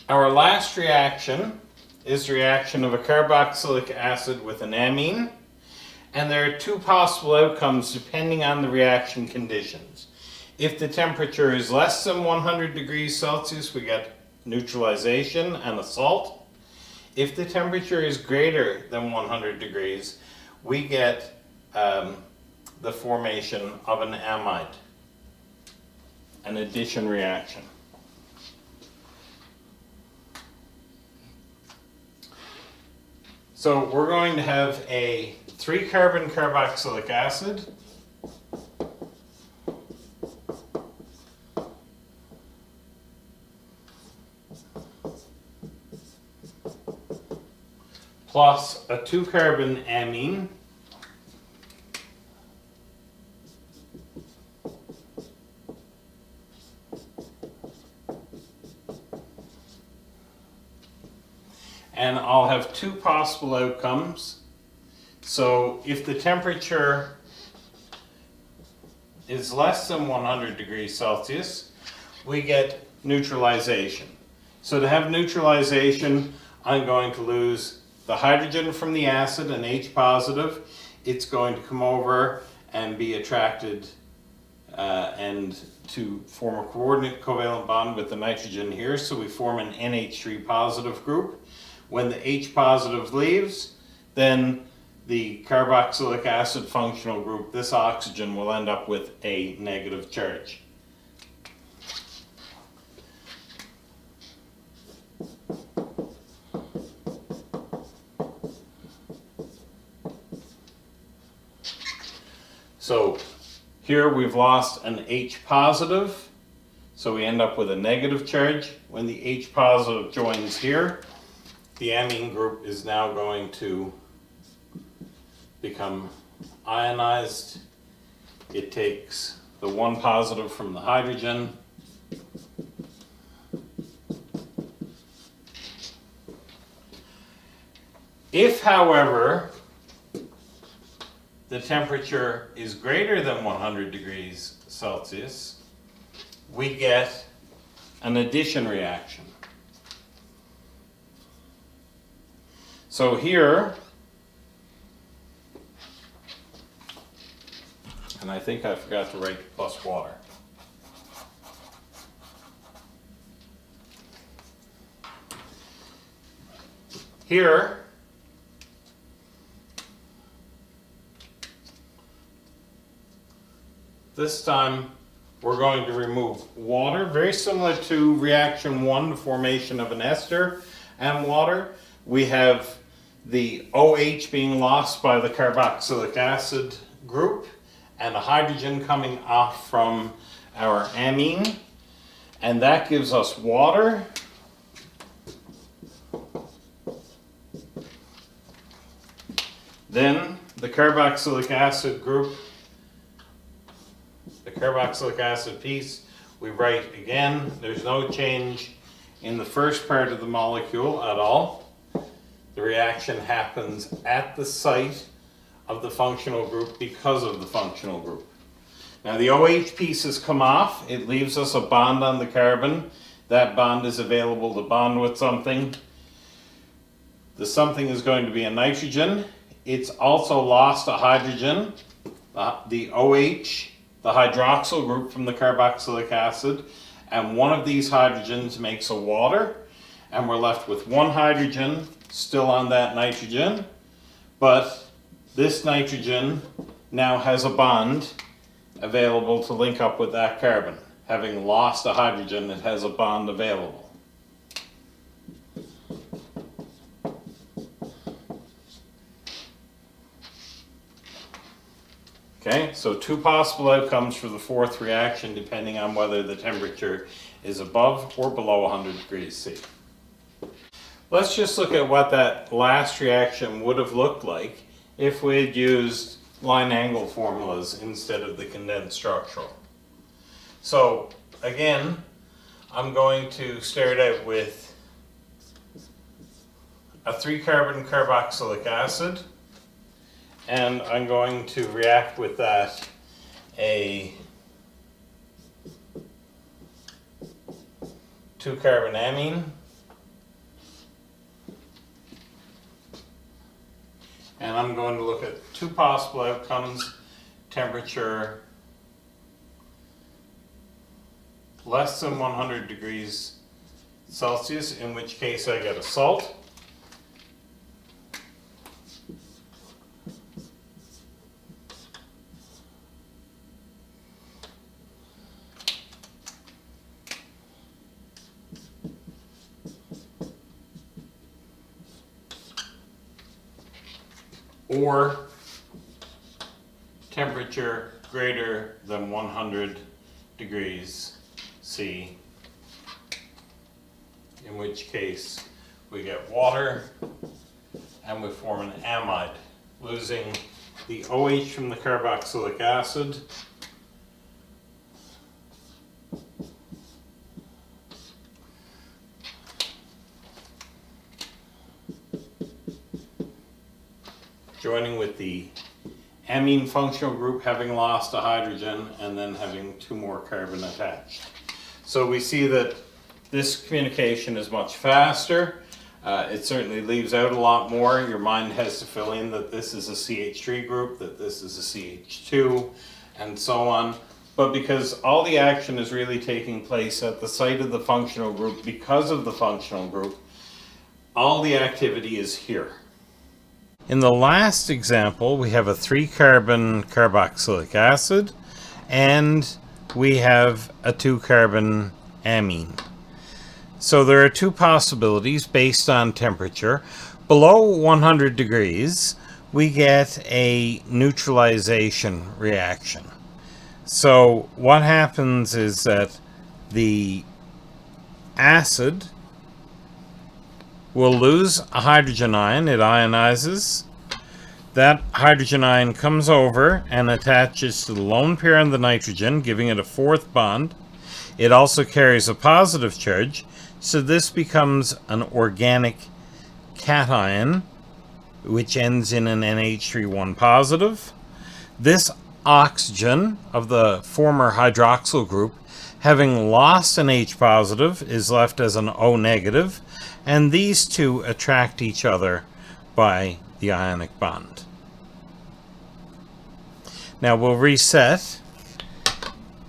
Our last reaction is the reaction of a carboxylic acid with an amine. And there are two possible outcomes depending on the reaction conditions. If the temperature is less than 100 degrees Celsius, we get neutralization and a salt. If the temperature is greater than 100 degrees, we get the formation of an amide, an addition reaction. So we're going to have a 3-carbon carboxylic acid plus a 2-carbon amine and I'll have two possible outcomes. So if the temperature is less than 100 degrees Celsius, we get neutralization. So to have neutralization, I'm going to lose the hydrogen from the acid, an H positive. It's going to come over and be attracted and to form a coordinate covalent bond with the nitrogen here. So we form an NH3 positive group. When the H positive leaves, then the carboxylic acid functional group, this oxygen, will end up with a negative charge. So here we've lost an H positive, so we end up with a negative charge. When the H positive joins here, the amine group is now going to become ionized. It takes the 1 positive from the hydrogen. If, however, the temperature is greater than 100 degrees Celsius, we get an addition reaction. So here, and I think I forgot to write plus water. Here, this time we're going to remove water, very similar to reaction 1, the formation of an ester and water. We have the OH being lost by the carboxylic acid group and a hydrogen coming off from our amine, and that gives us water. Then the carboxylic acid group, the carboxylic acid piece, we write again. There's no change in the first part of the molecule at all. The reaction happens at the site of the functional group because of the functional group. Now the OH piece has come off. It leaves us a bond on the carbon. That bond is available to bond with something. The something is going to be a nitrogen. It's also lost a hydrogen. The OH, the hydroxyl group from the carboxylic acid, and one of these hydrogens makes a water, and we're left with one hydrogen still on that nitrogen, but this nitrogen now has a bond available to link up with that carbon. Having lost a hydrogen, it has a bond available. Okay, so two possible outcomes for the fourth reaction depending on whether the temperature is above or below 100 degrees C. Let's just look at what that last reaction would have looked like if we had used line angle formulas instead of the condensed structural. So again, I'm going to start out with a 3-carbon carboxylic acid, and I'm going to react with that a 2-carbon amine and I'm going to look at two possible outcomes. Temperature less than 100 degrees Celsius, in which case I get a salt. Or temperature greater than 100 degrees C, in which case we get water and we form an amide, losing the OH from the carboxylic acid joining with the amine functional group having lost a hydrogen and then having two more carbon attached. So we see that this communication is much faster. It certainly leaves out a lot more. Your mind has to fill in that this is a CH3 group, that this is a CH2, and so on. But because all the action is really taking place at the site of the functional group, because of the functional group, all the activity is here. In the last example, we have a 3-carbon carboxylic acid and we have a 2-carbon amine. So there are two possibilities based on temperature. Below 100 degrees, we get a neutralization reaction. So what happens is that the acid will lose a hydrogen ion. It ionizes. That hydrogen ion comes over and attaches to the lone pair on the nitrogen, giving it a 4th bond. It also carries a positive charge, so this becomes an organic cation, which ends in an NH3 positive. This oxygen of the former hydroxyl group, having lost an H positive, is left as an O negative, and these two attract each other by the ionic bond. Now we'll reset.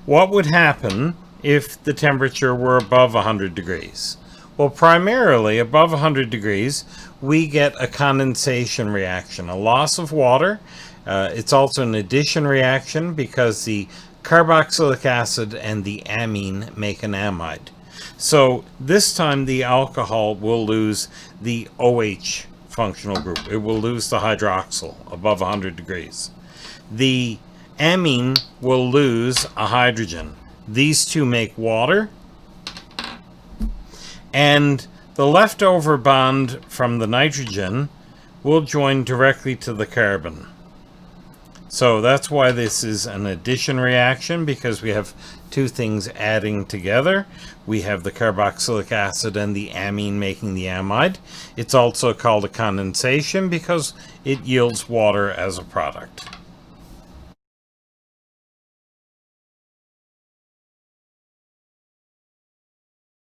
What would happen if the temperature were above 100 degrees? Well, primarily above 100 degrees, we get a condensation reaction, a loss of water. It's also an addition reaction because the carboxylic acid and the amine make an amide. So this time the alcohol will lose the OH functional group. It will lose the hydroxyl above 100 degrees. The amine will lose a hydrogen. These two make water. And the leftover bond from the nitrogen will join directly to the carbon. So that's why this is an addition reaction, because we have two things adding together. We have the carboxylic acid and the amine making the amide. It's also called a condensation because it yields water as a product.